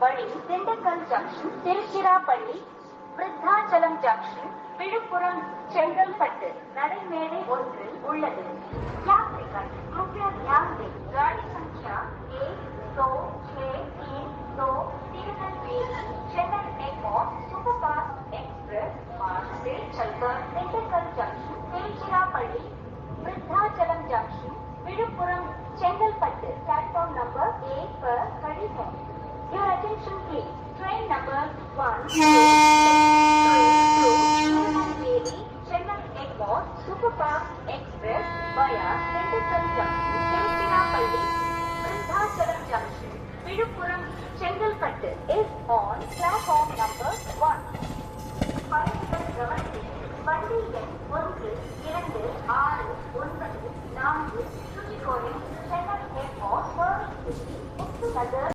வழி Dindigul junction, Tiruchirappalli, Virudhachalam junction, Villupuram, Chengalpattu நடைமேடை ஒன்றில் உள்ளது. यात्रीगण कृपया ध्यान दें, गाड़ी संख्या 1, 2, 6, 3, 2 Tirunelveli Chennai airport superfast express मार्ग से चलकर Dindigul junction, Tiruchirappalli, Vriddhachalam junction, Viluppuram, Chengalpattu platform number 1 पर खड़ी है. Your attention please. Train number 1, 2, 6, 3, 2 Tirunelveli Chennai airport superfast express via Dindigul junction, Tiruchirappalli, Vriddhachalam junction, Viluppuram, Chengalpattu is on platform number 1. பயணிகள் கவனிக்க, வண்டி எண் 1, 2, 6, 9, 4 சுற்றிக்கோணம் சென்னை ஏர்போர்ட், முத்துநகர்